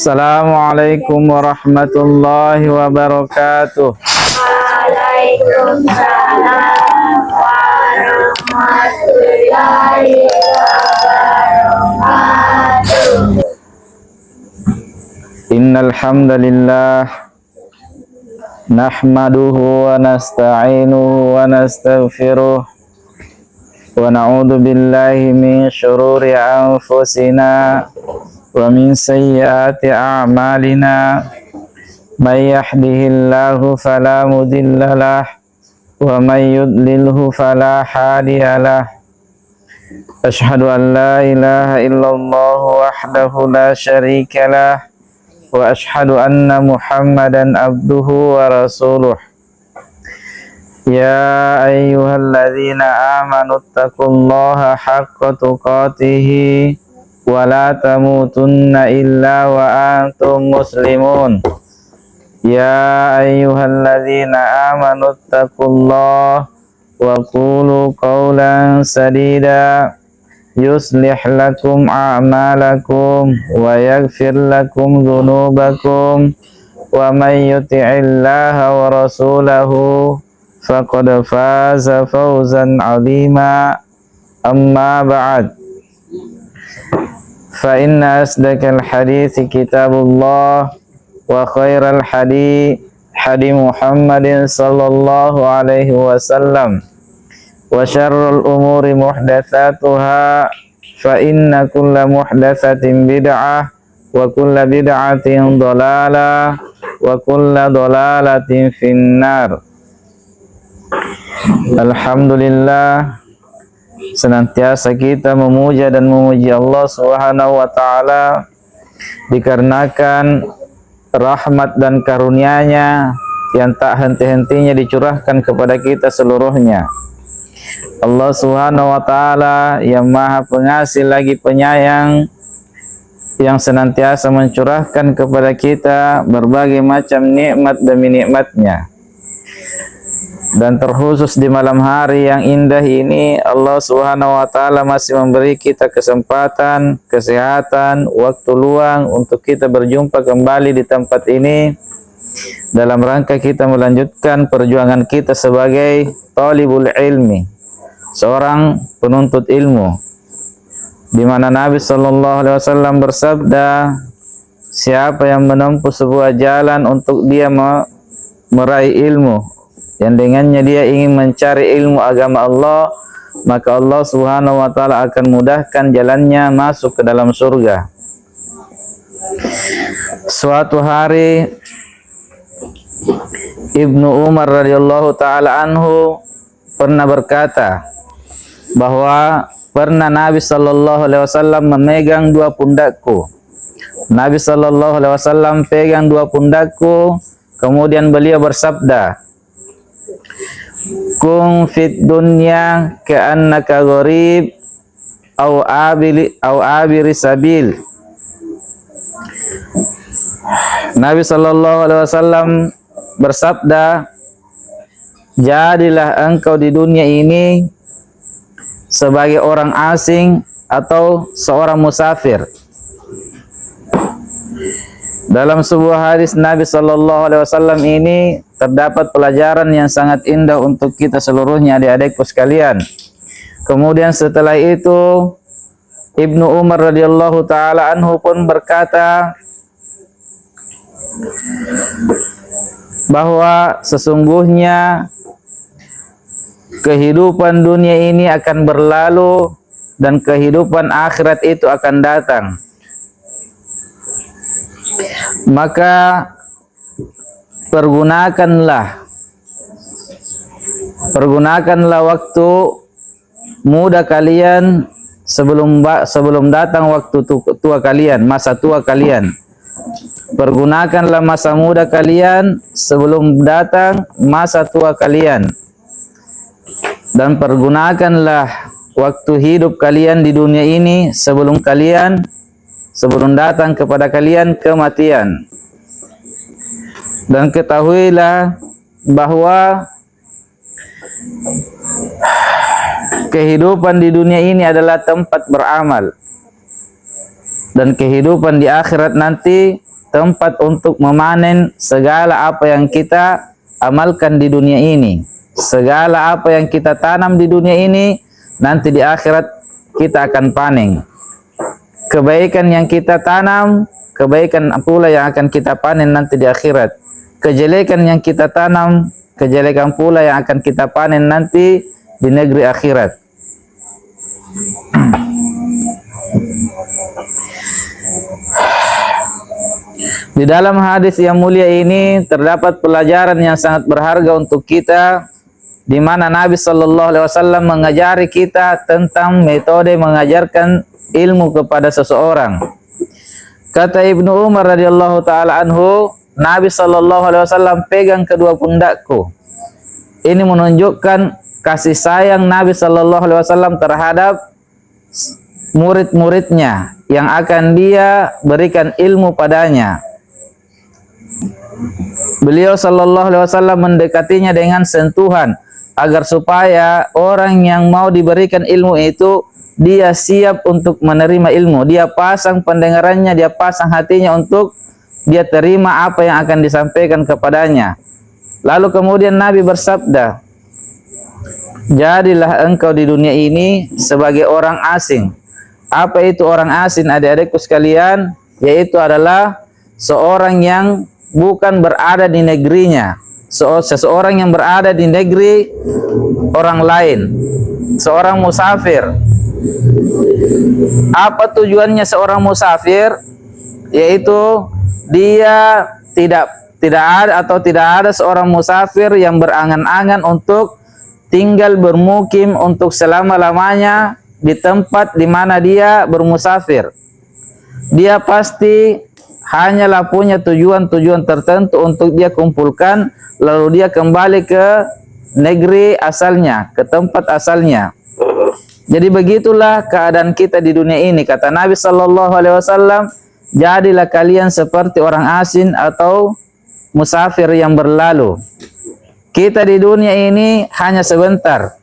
Assalamualaikum warahmatullahi wabarakatuh. Waalaikumsalam warahmatullahi wabarakatuh. Innal hamdalillah nahmaduhu wa nasta'inuhu wa nastaghfiruh wa na'udzu billahi min syururi anfusina wa min sayyiati a'malina may yahdihillahu fala mudhillalah wa may yudlilhu fala hadiyalah. Asyhadu an la ilaha illallah wahdahu la syarikalah wa asyhadu anna Muhammadan abduhu wa rasuluh. Ya ayyuhalladzina amanu taqullaha haqqa tuqatih wa la tamutunna illa wa antum muslimun. Ya ayyuhalladzina amanu taqullaha wa qulu qawlan sadida yuslih lakum a'malakum wa yaghfir lakum dhunubakum wa may yuti'illaha wa rasulahu faqad faza fawzan 'azima. Amma ba'd, fa inna asdaqal hadithi kitabullah wa khairal hadi Muhammadin sallallahu alaihi wasallam wa syarrul umuri muhdatsatuha fa inna kulla muhdatsatin bid'ah wa kulla bid'atin dhalalah wa kulla dhalalatin finnar. Alhamdulillah, senantiasa kita memuja dan memuji Allah Subhanahu wa taala dikarenakan rahmat dan karunia-Nya yang tak henti-hentinya dicurahkan kepada kita seluruhnya. Allah Subhanahu wa taala yang Maha Pengasih lagi Penyayang, yang senantiasa mencurahkan kepada kita berbagai macam nikmat demi nikmat-Nya. Dan terkhusus di malam hari yang indah ini, Allah Subhanahu wa taala masih memberi kita kesempatan, kesehatan, waktu luang untuk kita berjumpa kembali di tempat ini dalam rangka kita melanjutkan perjuangan kita sebagai talibul ilmi, seorang penuntut ilmu, di mana Nabi sallallahu alaihi wasallam bersabda, siapa yang menempuh sebuah jalan untuk dia meraih ilmu, yang dengannya dia ingin mencari ilmu agama Allah, maka Allah Subhanahu wa taala akan mudahkan jalannya masuk ke dalam surga. Suatu hari Ibnu Umar radhiyallahu taala anhu pernah berkata bahwa pernah Nabi sallallahu alaihi wasallam memegang dua pundakku. Nabi sallallahu alaihi wasallam pegang dua pundakku, kemudian beliau bersabda, "Kun fit dunya ka'annaka gharib au abiri sabil." Nabi sallallahu alaihi wasallam bersabda, jadilah engkau di dunia ini sebagai orang asing atau seorang musafir. Dalam sebuah hadis Nabi sallallahu alaihi wasallam ini terdapat pelajaran yang sangat indah untuk kita seluruhnya, adik-adikku sekalian. Kemudian setelah itu Ibnu Umar radhiyallahu taala anhu pun berkata bahwa sesungguhnya kehidupan dunia ini akan berlalu dan kehidupan akhirat itu akan datang. Maka pergunakanlah waktu muda kalian sebelum datang waktu tua kalian, masa tua kalian. Pergunakanlah masa muda kalian sebelum datang masa tua kalian. Dan pergunakanlah waktu hidup kalian di dunia ini sebelum datang kepada kalian kematian. Dan ketahuilah bahwa kehidupan di dunia ini adalah tempat beramal, dan kehidupan di akhirat nanti tempat untuk memanen segala apa yang kita amalkan di dunia ini. Segala apa yang kita tanam di dunia ini, nanti di akhirat kita akan panen. Kebaikan yang kita tanam, kebaikan pula yang akan kita panen nanti di akhirat. Kejelekan yang kita tanam, kejelekan pula yang akan kita panen nanti di negeri akhirat. Di dalam hadis yang mulia ini terdapat pelajaran yang sangat berharga untuk kita, di mana Nabi Shallallahu Alaihi Wasallam mengajari kita tentang metode mengajarkan ilmu kepada seseorang. Kata Ibnu Umar radhiyallahu taala anhu, Nabi Shallallahu Alaihi Wasallam pegang kedua pundakku. Ini menunjukkan kasih sayang Nabi Shallallahu Alaihi Wasallam terhadap murid-muridnya yang akan dia berikan ilmu padanya. Beliau Shallallahu Alaihi Wasallam mendekatinya dengan sentuhan agar supaya orang yang mau diberikan ilmu itu dia siap untuk menerima ilmu. Dia pasang pendengarannya, dia pasang hatinya untuk dia terima apa yang akan disampaikan kepadanya. Lalu kemudian Nabi bersabda, jadilah engkau di dunia ini sebagai orang asing. Apa itu orang asing, adik-adikku sekalian? Yaitu adalah seorang yang bukan berada di negerinya, seseorang yang berada di negeri orang lain, seorang musafir. Apa tujuannya seorang musafir? Yaitu dia tidak ada seorang musafir yang berangan-angan untuk tinggal bermukim untuk selama-lamanya di tempat di mana dia bermusafir. Dia pasti hanyalah punya tujuan-tujuan tertentu untuk dia kumpulkan, lalu dia kembali ke negeri asalnya, ke tempat asalnya. Jadi begitulah keadaan kita di dunia ini. Kata Nabi Shallallahu Alaihi Wasallam, jadilah kalian seperti orang asing atau musafir yang berlalu. Kita di dunia ini hanya sebentar.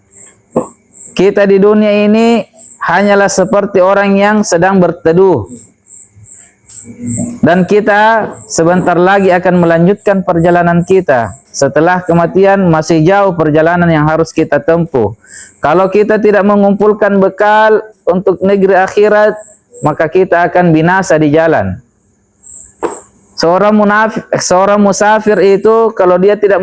Kita di dunia ini hanyalah seperti orang yang sedang berteduh. Dan kita sebentar lagi akan melanjutkan perjalanan kita. Setelah kematian masih jauh perjalanan yang harus kita tempuh. Kalau kita tidak mengumpulkan bekal untuk negeri akhirat, maka kita akan binasa di jalan. Seorang musafir itu kalau dia tidak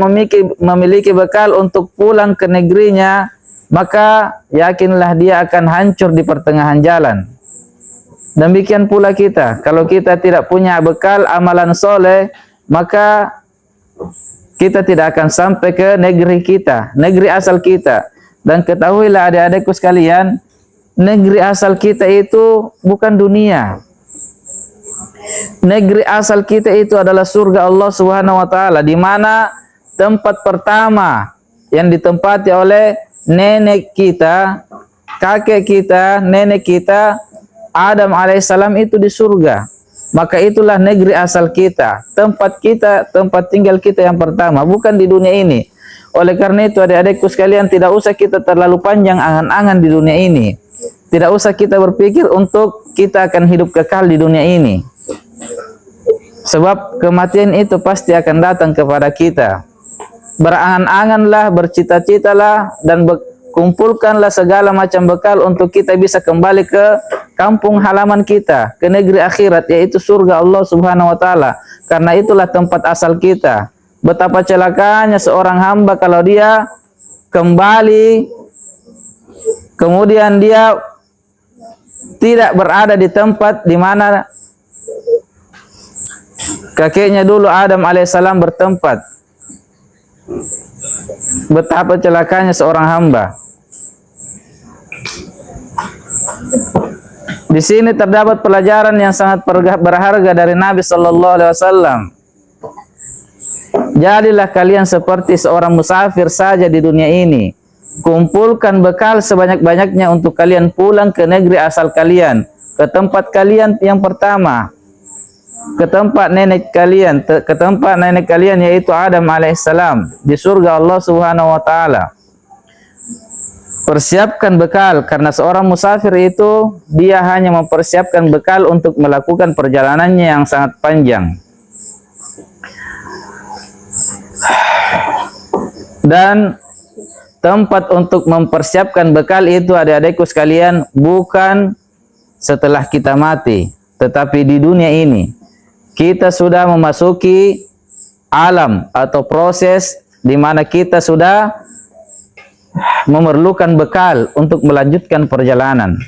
memiliki bekal untuk pulang ke negerinya, maka yakinlah dia akan hancur di pertengahan jalan. Demikian pula kita, kalau kita tidak punya bekal amalan soleh, maka kita tidak akan sampai ke negeri kita, negeri asal kita. Dan ketahuilah adik-adikku sekalian, negeri asal kita itu bukan dunia. Negeri asal kita itu adalah surga Allah Subhanahu wa taala, di mana tempat pertama yang ditempati oleh nenek kita, kakek kita, nenek kita Adam alaihissalam itu di surga. Maka itulah negeri asal kita, tempat tinggal kita yang pertama, bukan di dunia ini. Oleh karena itu adik-adikku sekalian, tidak usah kita terlalu panjang angan-angan di dunia ini. Tidak usah kita berpikir untuk kita akan hidup kekal di dunia ini. Sebab kematian itu pasti akan datang kepada kita. Berangan-anganlah, bercita-citalah, dan kumpulkanlah segala macam bekal untuk kita bisa kembali ke kampung halaman kita, ke negeri akhirat, yaitu surga Allah Subhanahu wa taala. Karena itulah tempat asal kita. Betapa celakanya seorang hamba kalau dia kembali kemudian dia tidak berada di tempat di mana kakeknya dulu Adam alaihissalam bertempat. Betapa celakanya seorang hamba. Di sini terdapat pelajaran yang sangat berharga dari Nabi Sallallahu Alaihi Wasallam. Jadilah kalian seperti seorang musafir saja di dunia ini. Kumpulkan bekal sebanyak-banyaknya untuk kalian pulang ke negeri asal kalian, ke tempat kalian yang pertama, ke tempat nenek kalian yaitu Adam alaihissalam di surga Allah Subhanahu wa taala. Persiapkan bekal, karena seorang musafir itu dia hanya mempersiapkan bekal untuk melakukan perjalanannya yang sangat panjang. Dan tempat untuk mempersiapkan bekal itu adik-adikku sekalian bukan setelah kita mati, tetapi di dunia ini kita sudah memasuki alam atau proses di mana kita sudah memerlukan bekal untuk melanjutkan perjalanan.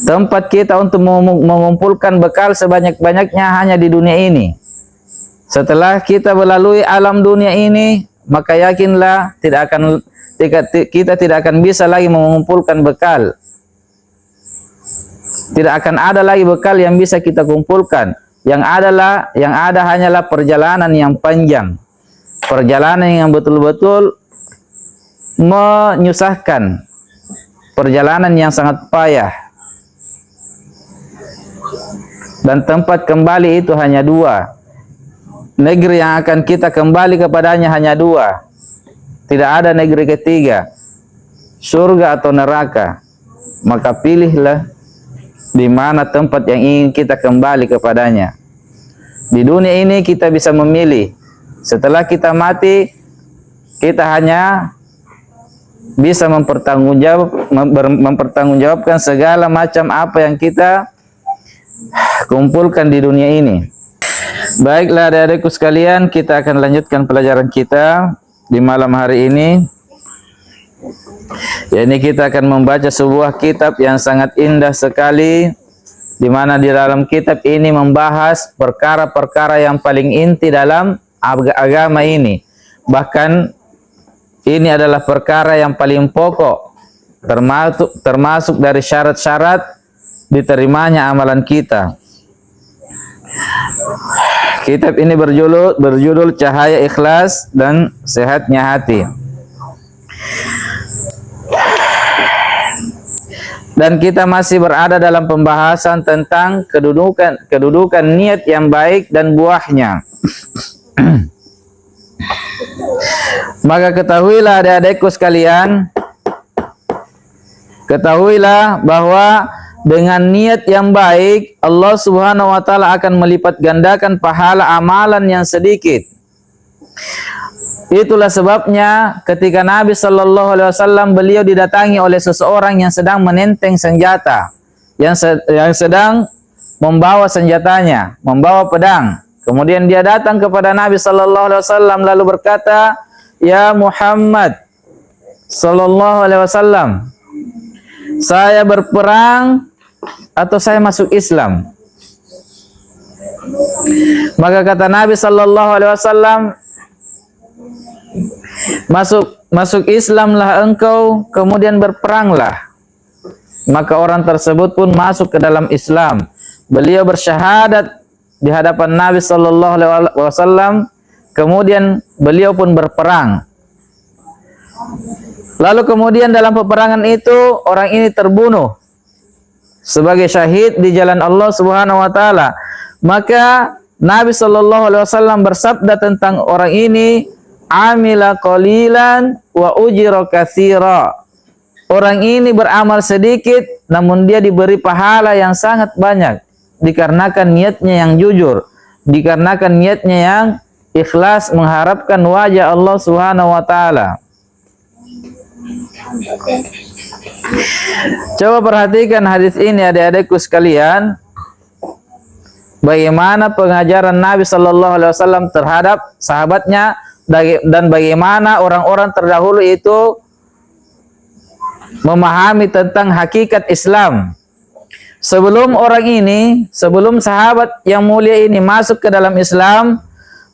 Tempat kita untuk mengumpulkan bekal sebanyak-banyaknya hanya di dunia ini. Setelah kita melalui alam dunia ini, maka yakinlah kita tidak akan bisa lagi mengumpulkan bekal. Tidak akan ada lagi bekal yang bisa kita kumpulkan. Yang ada hanyalah perjalanan yang panjang. Perjalanan yang betul-betul menyusahkan. Perjalanan yang sangat payah. Dan tempat kembali itu hanya dua. Negeri yang akan kita kembali kepadanya hanya dua. Tidak ada negeri ketiga. Surga atau neraka. Maka pilihlah di mana tempat yang ingin kita kembali kepadanya. Di dunia ini kita bisa memilih. Setelah kita mati, kita hanya bisa mempertanggungjawabkan segala macam apa yang kita kumpulkan di dunia ini. Baiklah adik-adikku sekalian, kita akan lanjutkan pelajaran kita di malam hari ini. Ini kita akan membaca sebuah kitab yang sangat indah sekali, di mana di dalam kitab ini membahas perkara-perkara yang paling inti dalam agama ini. Bahkan ini adalah perkara yang paling pokok, termasuk dari syarat-syarat diterimanya amalan kita. Kitab ini berjudul Cahaya Ikhlas dan Sehatnya Hati. Dan kita masih berada dalam pembahasan tentang kedudukan niat yang baik dan buahnya. Maka ketahuilah adik-adikku sekalian, ketahuilah bahwa dengan niat yang baik Allah Subhanahu wa taala akan melipat gandakan pahala amalan yang sedikit. Itulah sebabnya ketika Nabi sallallahu alaihi wasallam beliau didatangi oleh seseorang yang sedang menenteng senjata, yang sedang membawa senjatanya, membawa pedang. Kemudian dia datang kepada Nabi sallallahu alaihi wasallam lalu berkata, "Ya Muhammad sallallahu alaihi wasallam, saya berperang atau saya masuk Islam?" Maka kata Nabi sallallahu alaihi wasallam, Masuk Islamlah engkau, kemudian berperanglah. Maka orang tersebut pun masuk ke dalam Islam. Beliau bersyahadat di hadapan Nabi sallallahu alaihi wasallam, kemudian beliau pun berperang. Lalu kemudian dalam peperangan itu orang ini terbunuh sebagai syahid di jalan Allah Subhanahu wa taala. Maka Nabi sallallahu alaihi wasallam bersabda tentang orang ini, "Amila qalilan wa ujira katsira." Orang ini beramal sedikit namun dia diberi pahala yang sangat banyak dikarenakan niatnya yang jujur, dikarenakan niatnya yang ikhlas mengharapkan wajah Allah Subhanahu wa taala. Coba perhatikan hadis ini adik-adikku sekalian. Bagaimana pengajaran Nabi sallallahu alaihi wasallam terhadap sahabatnya dan bagaimana orang-orang terdahulu itu memahami tentang hakikat Islam. Sebelum sahabat yang mulia ini masuk ke dalam Islam,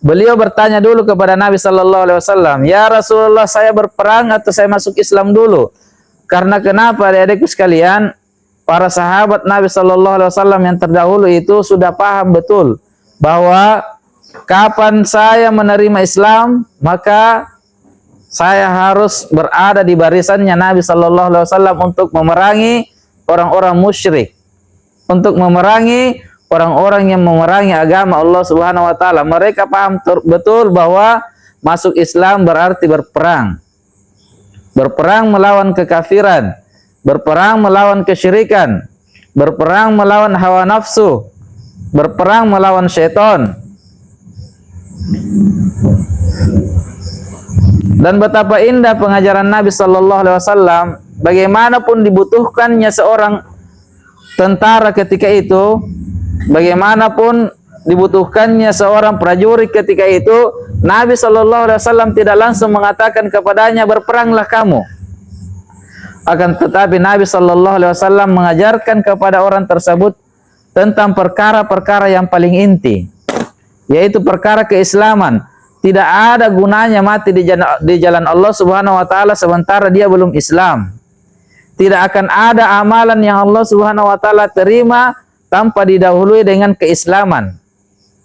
beliau bertanya dulu kepada Nabi sallallahu alaihi wasallam, "Ya Rasulullah, saya berperang atau saya masuk Islam dulu?" Karena kenapa adik-adikku sekalian, para sahabat Nabi sallallahu alaihi wasallam yang terdahulu itu sudah paham betul bahwa kapan saya menerima Islam, maka saya harus berada di barisannya Nabi sallallahu alaihi wasallam untuk memerangi orang-orang musyrik, untuk memerangi orang-orang yang memerangi agama Allah Subhanahu wa taala. Mereka paham betul bahwa masuk Islam berarti berperang. Berperang melawan kekafiran, berperang melawan kesyirikan, berperang melawan hawa nafsu, berperang melawan syaitan. Dan betapa indah pengajaran Nabi sallallahu alaihi wasallam, bagaimanapun dibutuhkannya seorang tentara ketika itu, bagaimanapun dibutuhkannya seorang prajurit ketika itu, Nabi sallallahu alaihi wasallam tidak langsung mengatakan kepadanya berperanglah kamu. Akan tetapi Nabi sallallahu alaihi wasallam mengajarkan kepada orang tersebut tentang perkara-perkara yang paling inti, yaitu perkara keislaman. Tidak ada gunanya mati di jalan Allah Subhanahu wa taala sementara dia belum Islam. Tidak akan ada amalan yang Allah Subhanahu wa taala terima tanpa didahului dengan keislaman.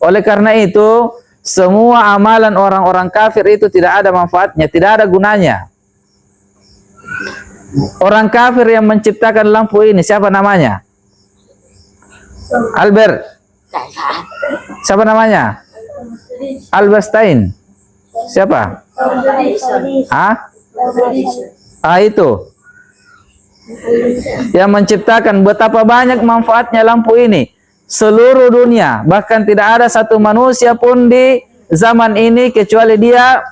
Oleh karena itu, semua amalan orang-orang kafir itu tidak ada manfaatnya, tidak ada gunanya. Orang kafir yang menciptakan lampu ini siapa namanya? Albert. Siapa namanya? Albert Einstein. Siapa? Itu. Yang menciptakan. Betapa banyak manfaatnya lampu ini. Seluruh dunia, bahkan tidak ada satu manusia pun di zaman ini kecuali dia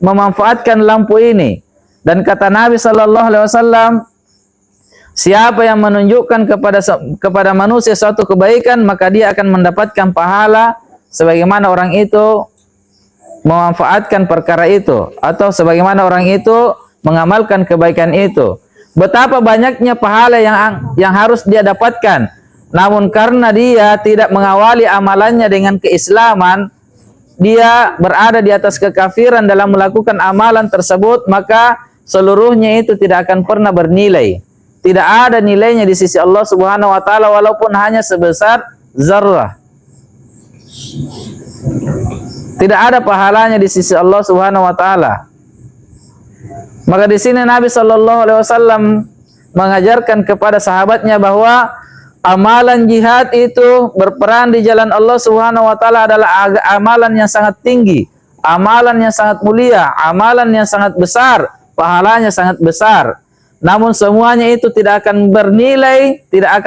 memanfaatkan lampu ini. Dan kata Nabi sallallahu alaihi wasallam, siapa yang menunjukkan kepada manusia suatu kebaikan, maka dia akan mendapatkan pahala sebagaimana orang itu memanfaatkan perkara itu, atau sebagaimana orang itu mengamalkan kebaikan itu. Betapa banyaknya pahala yang harus dia dapatkan, namun karena dia tidak mengawali amalannya dengan keislaman, dia berada di atas kekafiran dalam melakukan amalan tersebut, maka seluruhnya itu tidak akan pernah bernilai. Tidak ada nilainya di sisi Allah Subhanahu wa taala walaupun hanya sebesar zarrah. Tidak ada pahalanya di sisi Allah Subhanahu wa taala. Maka di sini Nabi sallallahu alaihi wasallam mengajarkan kepada sahabatnya bahwa amalan jihad itu, berperang di jalan Allah Subhanahu wa taala, adalah amalan yang sangat tinggi, amalan yang sangat mulia, amalan yang sangat besar, pahalanya sangat besar. Namun semuanya itu tidak akan bernilai, tidak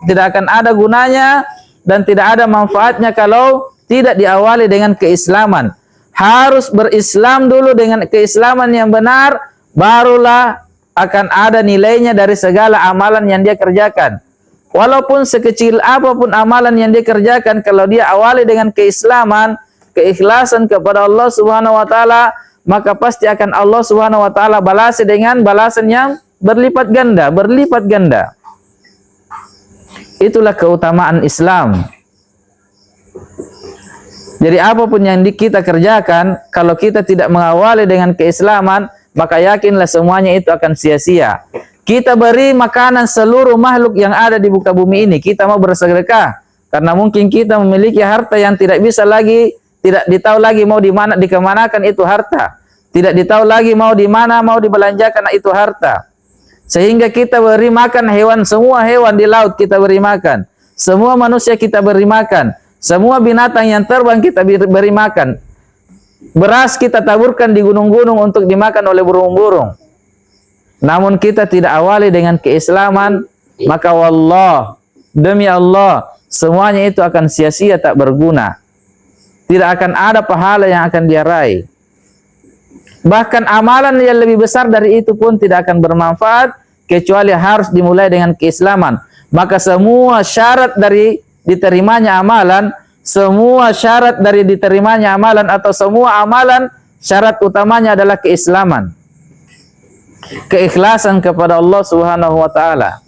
akan ada gunanya dan tidak ada manfaatnya kalau tidak diawali dengan keislaman. Harus berislam dulu dengan keislaman yang benar, barulah akan ada nilainya dari segala amalan yang dia kerjakan. Walaupun sekecil apapun amalan yang dia kerjakan, kalau dia awali dengan keislaman, keikhlasan kepada Allah Subhanahu wa taala, maka pasti akan Allah Subhanahu wa taala balasi dengan balasan yang berlipat ganda. Itulah keutamaan Islam. Jadi apapun yang kita kerjakan, kalau kita tidak mengawali dengan keislaman, maka yakinlah semuanya itu akan sia-sia. Kita beri makanan seluruh makhluk yang ada di muka bumi ini, kita mau bersedekah karena mungkin kita memiliki harta yang tidak bisa lagi, tidak ditahu lagi mau dikemanakan itu harta, tidak ditahu lagi mau di mana mau dibelanjakan itu harta. Sehingga kita beri makan hewan, semua hewan di laut kita beri makan, semua manusia kita beri makan, semua binatang yang terbang kita beri makan. Beras kita taburkan di gunung-gunung untuk dimakan oleh burung-burung. Namun kita tidak awali dengan keislaman, maka wallah, demi Allah, semuanya itu akan sia-sia, tak berguna. Tidak akan ada pahala yang akan dia raih. Bahkan amalan yang lebih besar dari itu pun tidak akan bermanfaat kecuali harus dimulai dengan keislaman. Maka semua syarat dari diterimanya amalan, semua syarat dari diterimanya amalan atau semua amalan, syarat utamanya adalah keislaman. Keikhlasan kepada Allah Subhanahu wa taala.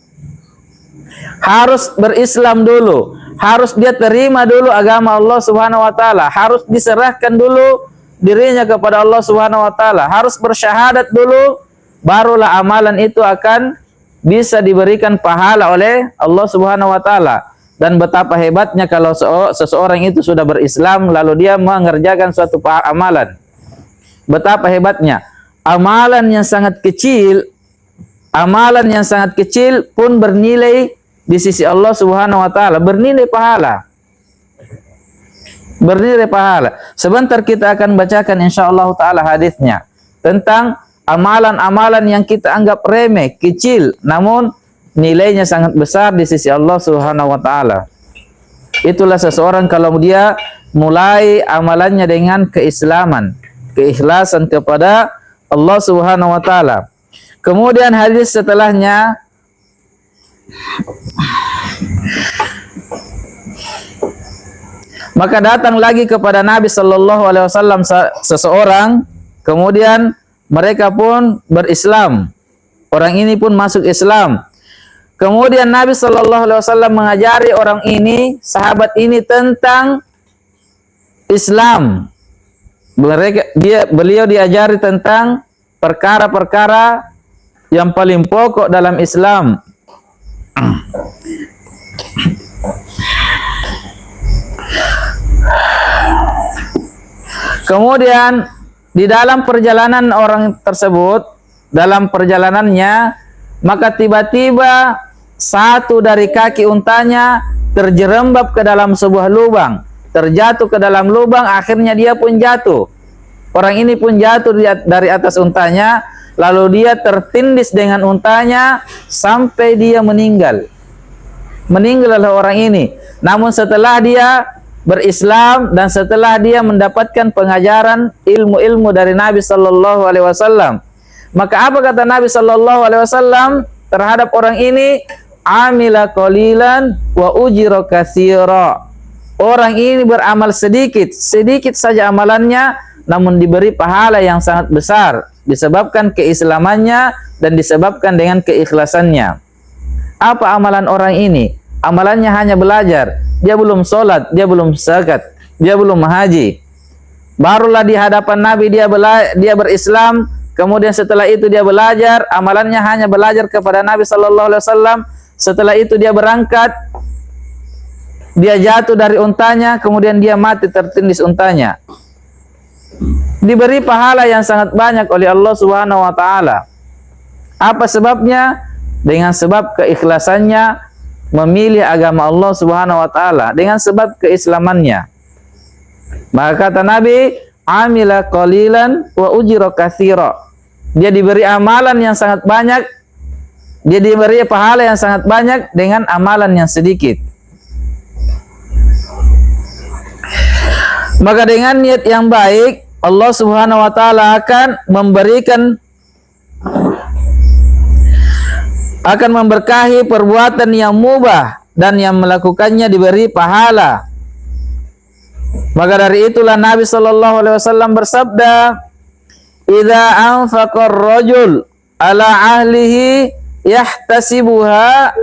Harus berislam dulu, harus dia terima dulu agama Allah Subhanahu wa taala, harus diserahkan dulu dirinya kepada Allah Subhanahu wa taala, harus bersyahadat dulu, barulah amalan itu akan bisa diberikan pahala oleh Allah Subhanahu wa taala. Dan betapa hebatnya kalau seseorang itu sudah berislam lalu dia mengerjakan suatu amalan. Betapa hebatnya. Amalan yang sangat kecil pun bernilai di sisi Allah Subhanahu wa taala, bernilai pahala. Bernilai pahala. Sebentar kita akan bacakan insyaallah taala hadisnya tentang amalan-amalan yang kita anggap remeh, kecil, namun nilainya sangat besar di sisi Allah Subhanahu wa taala. Itulah seseorang kalau dia mulai amalannya dengan keislaman, keikhlasan kepada Allah Subhanahu wa taala. Kemudian hadis setelahnya, maka datang lagi kepada Nabi sallallahu alaihi wasallam seseorang, kemudian mereka pun berislam. Orang ini pun masuk Islam. Kemudian Nabi sallallahu alaihi wasallam mengajari orang ini, sahabat ini, tentang Islam. Beliau diajari tentang perkara-perkara yang paling pokok dalam Islam. Kemudian di dalam perjalanan orang tersebut, dalam perjalanannya, maka tiba-tiba satu dari kaki untanya terjerembab ke dalam sebuah lubang, terjatuh ke dalam lubang, akhirnya dia pun jatuh. Orang ini pun jatuh dari atas untanya, lalu dia tertindis dengan untanya sampai dia meninggal. Meninggallah orang ini. Namun setelah dia berislam dan setelah dia mendapatkan pengajaran ilmu-ilmu dari Nabi sallallahu alaihi wasallam, maka apa kata Nabi sallallahu alaihi wasallam terhadap orang ini? Amila qalilan wa ujira katsira. Orang ini beramal sedikit saja amalannya, namun diberi pahala yang sangat besar disebabkan keislamannya dan disebabkan dengan keikhlasannya. Apa amalan orang ini? Amalannya hanya belajar. Dia belum sholat, dia belum zakat, dia belum haji. Barulah di hadapan Nabi dia berislam. Kemudian setelah itu dia belajar. Amalannya hanya belajar kepada Nabi sallallahu alaihi wasallam. Setelah itu dia berangkat. Dia jatuh dari untanya, kemudian dia mati tertindis untanya. Diberi pahala yang sangat banyak oleh Allah Subhanahu wa taala. Apa sebabnya? Dengan sebab keikhlasannya memilih agama Allah Subhanahu wa taala, dengan sebab keislamannya. Maka kata Nabi, amila qalilan wa ujira katsira. Dia diberi amalan yang sangat banyak, dia diberi pahala yang sangat banyak dengan amalan yang sedikit. Maka dengan niat yang baik, Allah Subhanahu wa taala akan memberkahi perbuatan yang mubah dan yang melakukannya diberi pahala. Maka dari itulah Nabi sallallahu alaihi wasallam bersabda, "Idza anfaqa ar-rajul ala ahlihi yahtasibuha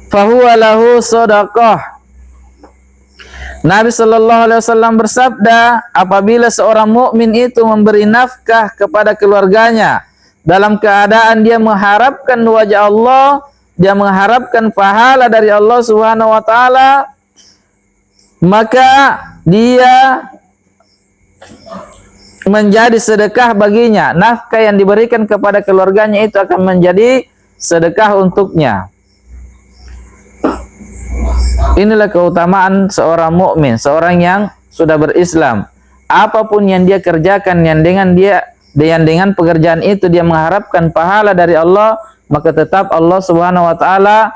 fahuwa lahu shadaqah." Nabi sallallahu alaihi wasallam bersabda, apabila seorang mukmin itu memberi nafkah kepada keluarganya dalam keadaan dia mengharapkan wajah Allah, dia mengharapkan pahala dari Allah Subhanahu wa taala, maka dia menjadi sedekah baginya. Nafkah yang diberikan kepada keluarganya itu akan menjadi sedekah untuknya. Inilah keutamaan seorang mukmin, seorang yang sudah berislam. Apapun yang dia kerjakan yang dengan pekerjaan itu dia mengharapkan pahala dari Allah, maka tetap Allah Subhanahu wa taala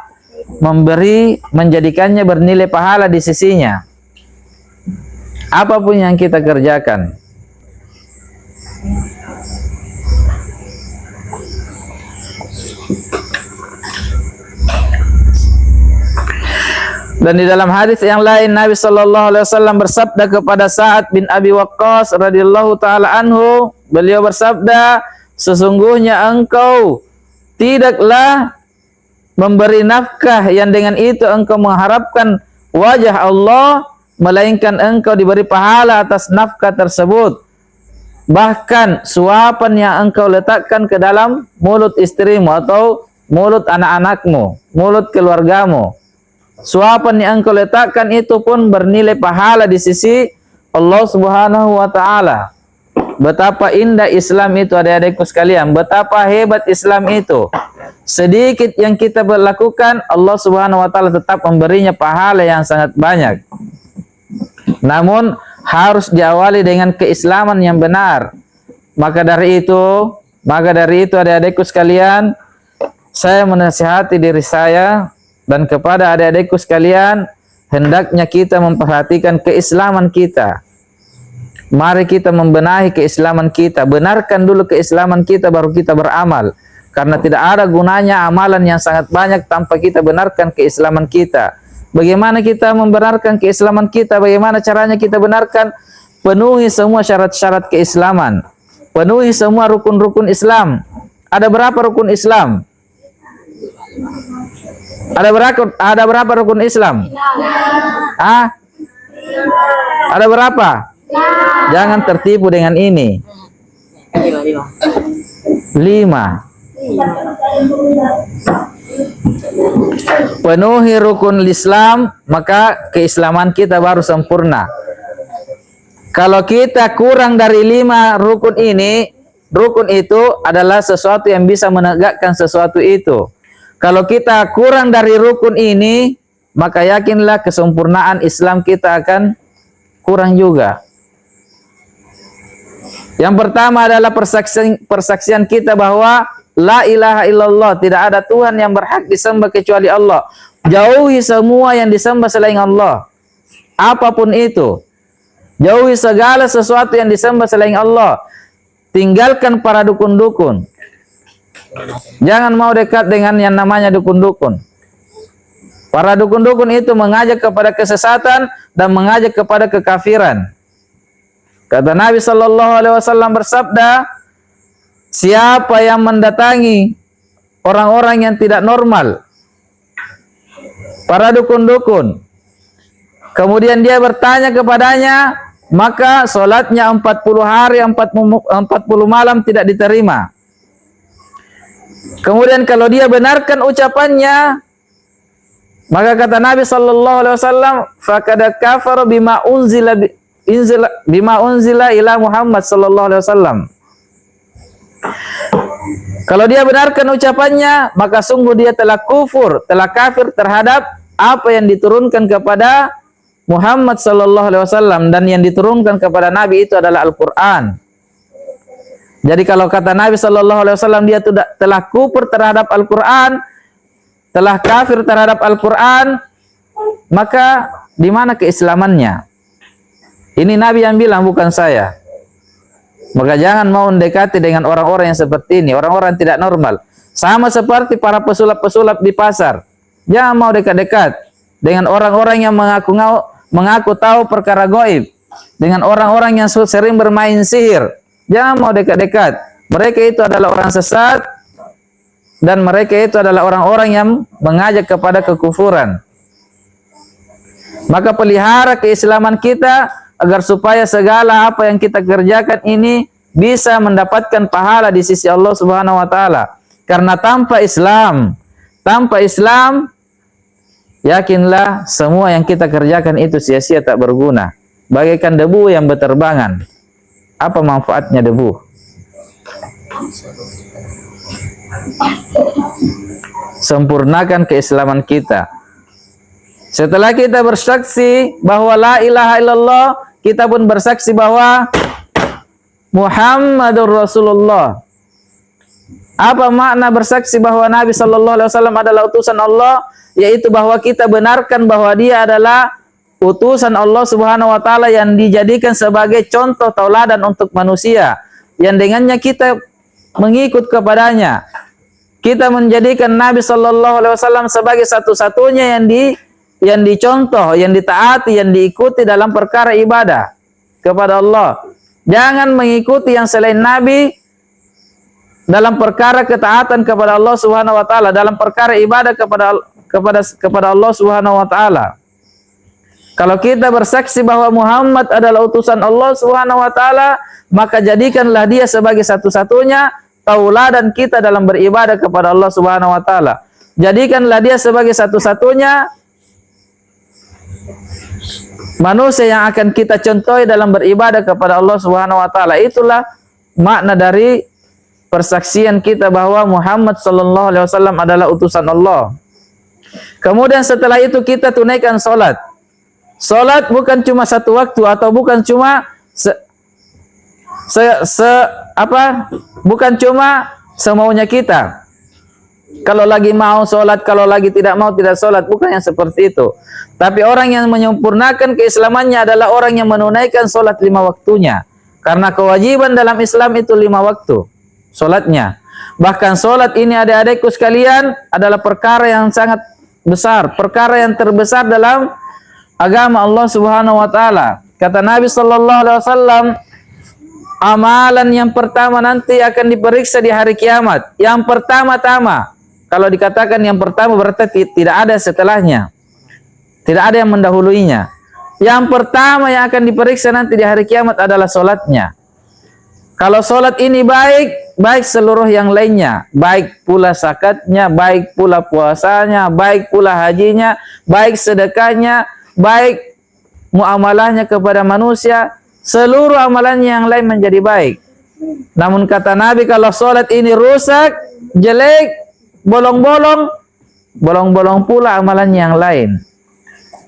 menjadikannya bernilai pahala di sisinya. Apapun yang kita kerjakan. Dan di dalam hadis yang lain Nabi sallallahu alaihi wasallam bersabda kepada Sa'ad bin Abi Waqqas radhiyallahu taala anhu, beliau bersabda, sesungguhnya engkau tidaklah memberi nafkah yang dengan itu engkau mengharapkan wajah Allah, melainkan engkau diberi pahala atas nafkah tersebut. Bahkan suapan yang engkau letakkan ke dalam mulut istrimu atau mulut anak-anakmu, mulut keluargamu, suapan yang engkau letakkan itu pun bernilai pahala di sisi Allah Subhanahu wa taala. Betapa indah Islam itu, adik-adikku sekalian, betapa hebat Islam itu. Sedikit yang kita lakukan, Allah Subhanahu wa taala tetap memberinya pahala yang sangat banyak. Namun harus diawali dengan keislaman yang benar. Maka dari itu adik-adikku sekalian, saya menasihati diri saya dan kepada adik-adikku sekalian, hendaknya kita memperhatikan keislaman kita. Mari kita membenahi keislaman kita. Benarkan dulu keislaman kita, baru kita beramal. Karena tidak ada gunanya amalan yang sangat banyak tanpa kita benarkan keislaman kita. Bagaimana kita membenarkan keislaman kita? Bagaimana caranya kita benarkan? Penuhi semua syarat-syarat keislaman. Penuhi semua rukun-rukun Islam. Ada berapa rukun Islam? Ada berapa rukun Islam? Ah? Ada berapa? Jangan tertipu dengan ini. 5. Penuhi rukun Islam, maka keislaman kita baru sempurna. Kalau kita kurang dari 5 rukun ini, rukun itu adalah sesuatu yang bisa menegakkan sesuatu itu. Kalau kita kurang dari rukun ini, maka yakinlah kesempurnaan Islam kita akan kurang juga. Yang pertama adalah persaksian kita bahwa la ilaha illallah, tidak ada Tuhan yang berhak disembah kecuali Allah. Jauhi semua yang disembah selain Allah, apapun itu. Jauhi segala sesuatu yang disembah selain Allah. Tinggalkan para dukun-dukun. Jangan mau dekat dengan yang namanya dukun-dukun. Para dukun-dukun itu mengajak kepada kesesatan dan mengajak kepada kekafiran. Kata Nabi SAW bersabda, siapa yang mendatangi orang-orang yang tidak normal, para dukun-dukun, kemudian dia bertanya kepadanya, maka sholatnya 40 hari 40 malam tidak diterima. Kemudian kalau dia benarkan ucapannya, maka kata Nabi SAW, faqad kafara bima unzila ila Muhammad sallallahu alaihi wasallam. Kalau dia benarkan ucapannya, maka sungguh dia telah kufur, telah kafir terhadap apa yang diturunkan kepada Muhammad sallallahu alaihi wasallam, dan yang diturunkan kepada Nabi itu adalah Al-Qur'an. Jadi kalau kata Nabi sallallahu alaihi wasallam dia telah kufur terhadap Al-Qur'an, telah kafir terhadap Al-Qur'an, maka di mana keislamannya? Ini Nabi yang bilang, bukan saya. Maka jangan mau mendekati dengan orang-orang yang seperti ini, orang-orang tidak normal. Sama seperti para pesulap-pesulap di pasar. Jangan mau dekat-dekat dengan orang-orang yang mengaku tahu perkara gaib, dengan orang-orang yang sering bermain sihir. Jangan mau dekat-dekat. Mereka itu adalah orang sesat, dan mereka itu adalah orang-orang yang mengajak kepada kekufuran. Maka pelihara keislaman kita, agar supaya segala apa yang kita kerjakan ini bisa mendapatkan pahala di sisi Allah Subhanahu wa taala. Karena tanpa Islam, yakinlah semua yang kita kerjakan itu sia-sia, tak berguna. Bagaikan debu yang berterbangan. Apa manfaatnya debu? Sempurnakan keislaman kita. Setelah kita bersaksi bahwa la ilaha illallah, kita pun bersaksi bahwa Muhammadur Rasulullah. Apa makna bersaksi bahwa Nabi sallallahu alaihi wasallam adalah utusan Allah? Yaitu bahwa kita benarkan bahwa dia adalah utusan Allah Subhanahu wa taala yang dijadikan sebagai contoh tauladan untuk manusia, yang dengannya kita mengikut kepadanya. Kita menjadikan Nabi sallallahu alaihi wasallam sebagai satu-satunya yang dicontoh, yang ditaati, yang diikuti dalam perkara ibadah kepada Allah. Jangan mengikuti yang selain Nabi dalam perkara ketaatan kepada Allah Subhanahu wa taala, dalam perkara ibadah kepada Allah Subhanahu wa taala. Kalau kita bersaksi bahwa Muhammad adalah utusan Allah Subhanahu wa taala, maka jadikanlah dia sebagai satu-satunya tauladan kita dalam beribadah kepada Allah Subhanahu wa taala. Jadikanlah dia sebagai satu-satunya manusia yang akan kita contohi dalam beribadah kepada Allah Subhanahu wa taala. Itulah makna dari persaksian kita bahwa Muhammad sallallahu alaihi wasallam adalah utusan Allah. Kemudian setelah itu kita tunaikan salat. Salat bukan cuma satu waktu, atau bukan cuma bukan cuma semaunya kita. Kalau lagi mau sholat, kalau lagi tidak mau tidak sholat. Bukan yang seperti itu. Tapi orang yang menyempurnakan keislamannya adalah orang yang menunaikan sholat 5 waktunya. Karena kewajiban dalam Islam itu 5 waktu sholatnya. Bahkan sholat ini adik-adikku sekalian adalah perkara yang sangat besar. Perkara yang terbesar dalam agama Allah Subhanahu wa Ta'ala. Kata Nabi Sallallahu Alaihi Wasallam, amalan yang pertama nanti akan diperiksa di hari kiamat. Yang pertama-tama, kalau dikatakan yang pertama berarti tidak ada setelahnya, tidak ada yang mendahuluinya. Yang pertama yang akan diperiksa nanti di hari kiamat adalah solatnya. Kalau solat ini baik, baik seluruh yang lainnya, baik pula zakatnya, baik pula puasanya, baik pula hajinya, baik sedekahnya, baik muamalahnya kepada manusia, seluruh amalannya yang lain menjadi baik. Namun kata Nabi, kalau solat ini rusak, jelek, bolong-bolong, bolong-bolong pula amalannya yang lain.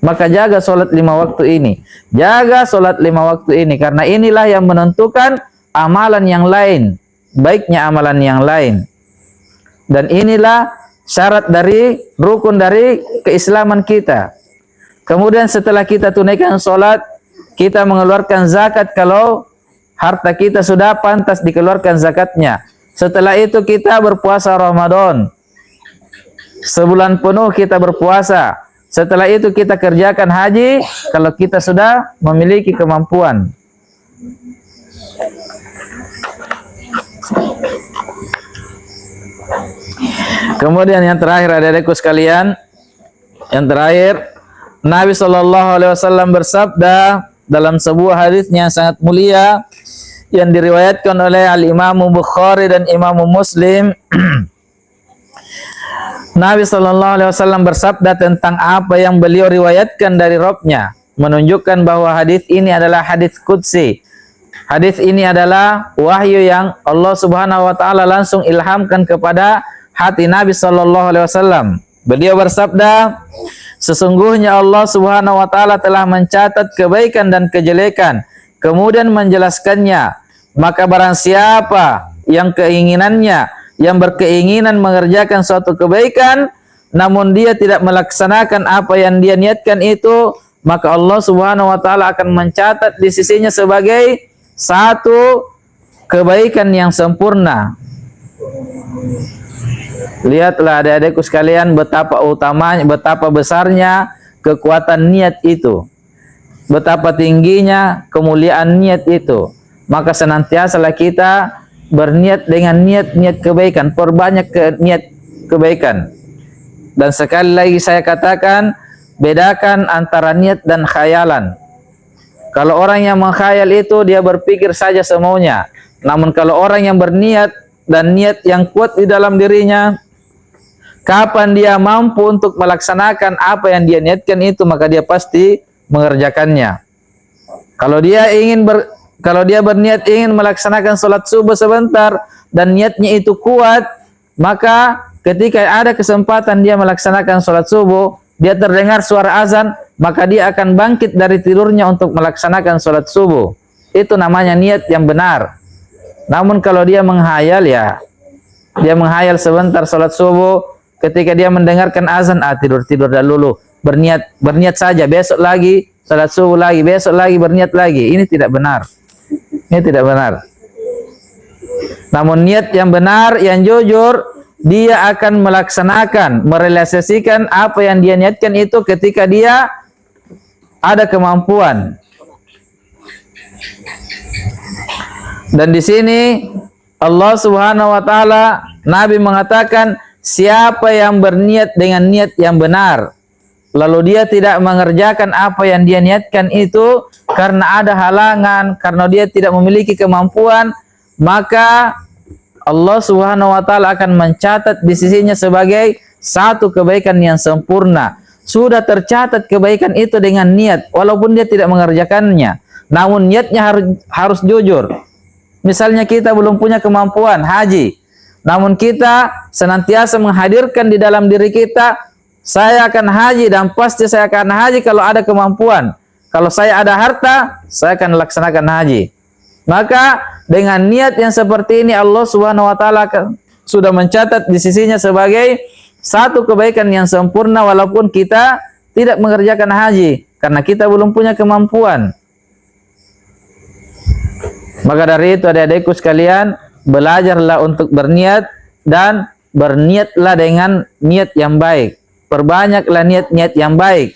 Maka jaga solat 5 waktu ini. Jaga solat 5 waktu ini. Karena inilah yang menentukan amalan yang lain. Baiknya amalan yang lain. Dan inilah syarat dari, rukun dari keislaman kita. Kemudian setelah kita tunaikan solat, kita mengeluarkan zakat kalau harta kita sudah pantas dikeluarkan zakatnya. Setelah itu kita berpuasa Ramadan. Sebulan penuh kita berpuasa. Setelah itu kita kerjakan haji kalau kita sudah memiliki kemampuan. Kemudian yang terakhir adik-adikku sekalian, yang terakhir Nabi Shallallahu Alaihi Wasallam bersabda dalam sebuah hadisnya yang sangat mulia yang diriwayatkan oleh Al-Imam Bukhari dan Imam Muslim. Nabi Shallallahu Alaihi Wasallam bersabda tentang apa yang beliau riwayatkan dari Rabb-Nya, menunjukkan bahwa hadis ini adalah hadis qudsi. Hadis ini adalah wahyu yang Allah Subhanahu wa Ta'ala langsung ilhamkan kepada hati Nabi Shallallahu Alaihi Wasallam. Beliau bersabda, sesungguhnya Allah Subhanahu wa Ta'ala telah mencatat kebaikan dan kejelekan, kemudian menjelaskannya. Maka barang siapa yang keinginannya, yang berkeinginan mengerjakan suatu kebaikan, namun dia tidak melaksanakan apa yang dia niatkan itu, maka Allah Subhanahu wa Ta'ala akan mencatat di sisinya sebagai satu kebaikan yang sempurna. Lihatlah adik-adikku sekalian betapa utamanya, betapa besarnya kekuatan niat itu, betapa tingginya kemuliaan niat itu. Maka senantiasalah kita berniat dengan niat-niat kebaikan, perbanyak niat kebaikan. Dan sekali lagi saya katakan, bedakan antara niat dan khayalan. Kalau orang yang mengkhayal itu dia berpikir saja semaunya. Namun kalau orang yang berniat dan niat yang kuat di dalam dirinya, kapan dia mampu untuk melaksanakan apa yang dia niatkan itu, maka dia pasti mengerjakannya. Kalau dia berniat ingin melaksanakan sholat subuh sebentar dan niatnya itu kuat, maka ketika ada kesempatan dia melaksanakan sholat subuh, dia terdengar suara azan, maka dia akan bangkit dari tidurnya untuk melaksanakan sholat subuh. Itu namanya niat yang benar. Namun kalau dia menghayal, ya dia menghayal sebentar sholat subuh, ketika dia mendengarkan azan, tidur dulu, berniat saja, besok lagi sholat subuh lagi, besok lagi berniat lagi. Ini tidak benar. Ini tidak benar. Namun niat yang benar, yang jujur, dia akan melaksanakan, merealisasikan apa yang dia niatkan itu ketika dia ada kemampuan. Dan di sini Allah Subhanahu wa Ta'ala, Nabi mengatakan, siapa yang berniat dengan niat yang benar, lalu dia tidak mengerjakan apa yang dia niatkan itu karena ada halangan, karena dia tidak memiliki kemampuan, maka Allah Subhanahu wa Ta'ala akan mencatat di sisinya sebagai satu kebaikan yang sempurna. Sudah tercatat kebaikan itu dengan niat, walaupun dia tidak mengerjakannya. Namun niatnya harus jujur. Misalnya kita belum punya kemampuan haji, namun kita senantiasa menghadirkan di dalam diri kita, saya akan haji dan pasti saya akan haji kalau ada kemampuan. Kalau saya ada harta, saya akan laksanakan haji. Maka dengan niat yang seperti ini Allah Subhanahu wa Ta'ala sudah mencatat di sisinya sebagai satu kebaikan yang sempurna walaupun kita tidak mengerjakan haji karena kita belum punya kemampuan. Maka dari itu adik-adikku sekalian, belajarlah untuk berniat dan berniatlah dengan niat yang baik. Perbanyaklah niat-niat yang baik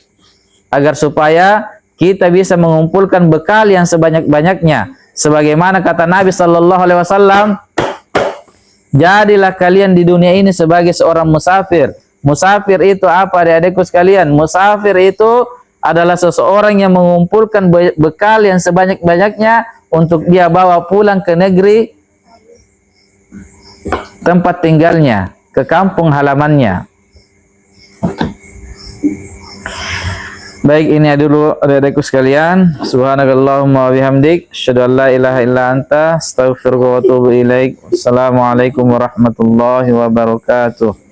agar supaya kita bisa mengumpulkan bekal yang sebanyak-banyaknya. Sebagaimana kata Nabi sallallahu alaihi wasallam, jadilah kalian di dunia ini sebagai seorang musafir. Musafir itu apa adik-adikku sekalian? Musafir itu adalah seseorang yang mengumpulkan bekal yang sebanyak-banyaknya untuk dia bawa pulang ke negeri tempat tinggalnya, ke kampung halamannya. Baik, ini dulu adik-adikku sekalian. Subhanakallahumma wa bihamdik, asyhadu an la ilaha illa anta, astaghfiruka wa atubu ilaik. Wassalamualaikum warahmatullahi wabarakatuh.